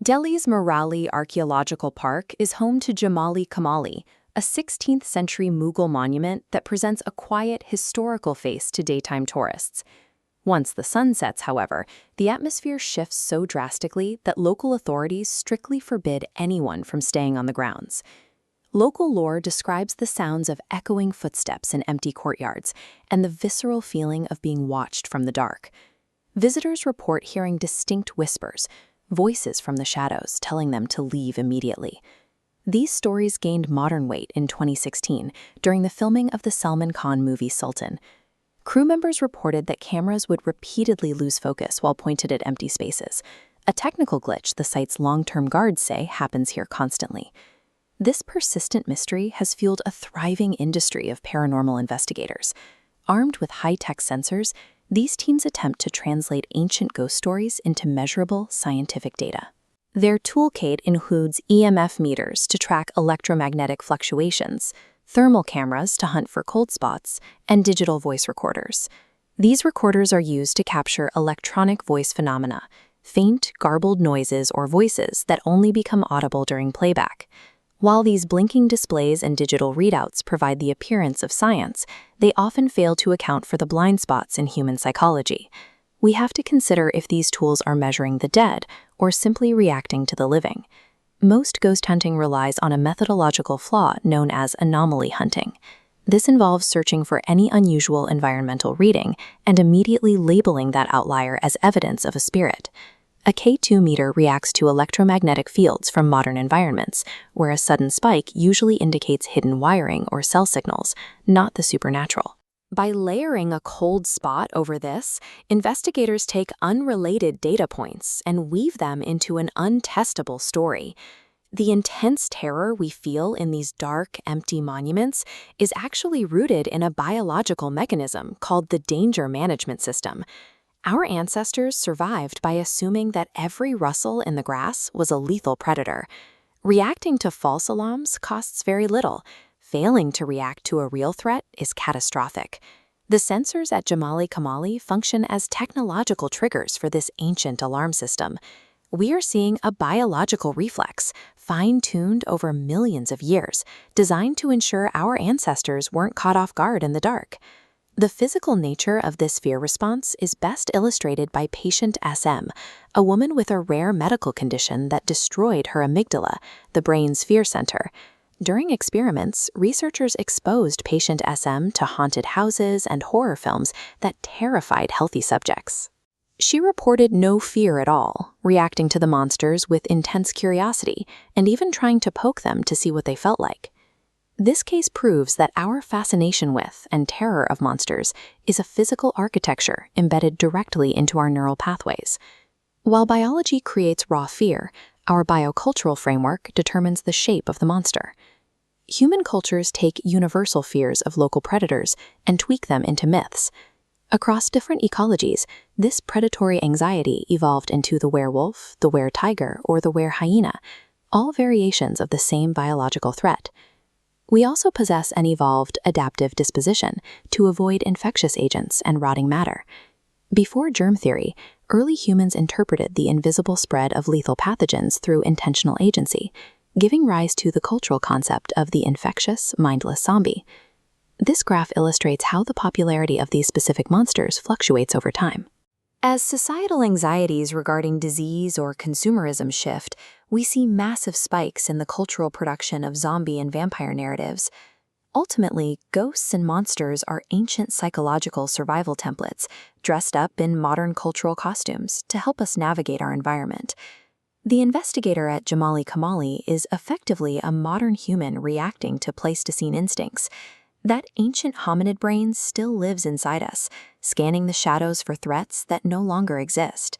Delhi's Morali Archaeological Park is home to Jamali Kamali, a 16th century Mughal monument that presents a quiet, historical face to daytime tourists. Once the sun sets, however, the atmosphere shifts so drastically that local authorities strictly forbid anyone from staying on the grounds. Local lore describes the sounds of echoing footsteps in empty courtyards and the visceral feeling of being watched from the dark. Visitors report hearing distinct whispers, voices from the shadows telling them to leave immediately. These stories gained modern weight in 2016 during the filming of the Salman Khan movie Sultan. Crew members reported that cameras would repeatedly lose focus while pointed at empty spaces, a technical glitch the site's long-term guards say happens here constantly. This persistent mystery has fueled a thriving industry of paranormal investigators. Armed with high-tech sensors, these teams attempt to translate ancient ghost stories into measurable scientific data. Their toolkit includes EMF meters to track electromagnetic fluctuations, thermal cameras to hunt for cold spots, and digital voice recorders. These recorders are used to capture electronic voice phenomena, faint, garbled noises or voices that only become audible during playback. While these blinking displays and digital readouts provide the appearance of science, they often fail to account for the blind spots in human psychology. We have to consider if these tools are measuring the dead or simply reacting to the living. Most ghost hunting relies on a methodological flaw known as anomaly hunting. This involves searching for any unusual environmental reading and immediately labeling that outlier as evidence of a spirit. A K2 meter reacts to electromagnetic fields from modern environments, where a sudden spike usually indicates hidden wiring or cell signals, not the supernatural. By layering a cold spot over this, investigators take unrelated data points and weave them into an untestable story. The intense terror we feel in these dark, empty monuments is actually rooted in a biological mechanism called the danger management system. Our ancestors survived by assuming that every rustle in the grass was a lethal predator. Reacting to false alarms costs very little. Failing to react to a real threat is catastrophic. The sensors at Jamali Kamali function as technological triggers for this ancient alarm system. We are seeing a biological reflex, fine-tuned over millions of years, designed to ensure our ancestors weren't caught off guard in the dark. The physical nature of this fear response is best illustrated by patient SM, a woman with a rare medical condition that destroyed her amygdala, the brain's fear center. During experiments, researchers exposed patient SM to haunted houses and horror films that terrified healthy subjects. She reported no fear at all, reacting to the monsters with intense curiosity and even trying to poke them to see what they felt like. This case proves that our fascination with and terror of monsters is a physical architecture embedded directly into our neural pathways. While biology creates raw fear, our biocultural framework determines the shape of the monster. Human cultures take universal fears of local predators and tweak them into myths. Across different ecologies, this predatory anxiety evolved into the werewolf, the were-tiger, or the were-hyena, all variations of the same biological threat. We also possess an evolved adaptive disposition to avoid infectious agents and rotting matter. Before germ theory, early humans interpreted the invisible spread of lethal pathogens through intentional agency, giving rise to the cultural concept of the infectious, mindless zombie. This graph illustrates how the popularity of these specific monsters fluctuates over time. As societal anxieties regarding disease or consumerism shift, we see massive spikes in the cultural production of zombie and vampire narratives. Ultimately, ghosts and monsters are ancient psychological survival templates, dressed up in modern cultural costumes to help us navigate our environment. The investigator at Jamali Kamali is effectively a modern human reacting to Pleistocene instincts. That ancient hominid brain still lives inside us, scanning the shadows for threats that no longer exist.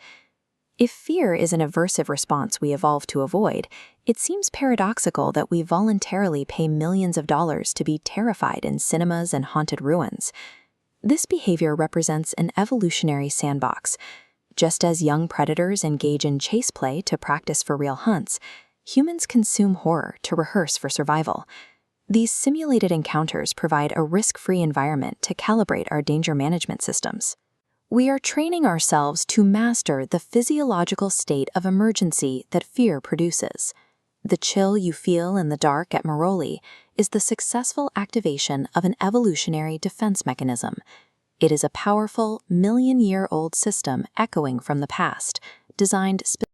If fear is an aversive response we evolved to avoid, it seems paradoxical that we voluntarily pay millions of dollars to be terrified in cinemas and haunted ruins. This behavior represents an evolutionary sandbox. Just as young predators engage in chase play to practice for real hunts, humans consume horror to rehearse for survival. These simulated encounters provide a risk-free environment to calibrate our danger management systems. We are training ourselves to master the physiological state of emergency that fear produces. The chill you feel in the dark at Maroli is the successful activation of an evolutionary defense mechanism. It is a powerful, million-year-old system echoing from the past, designed specifically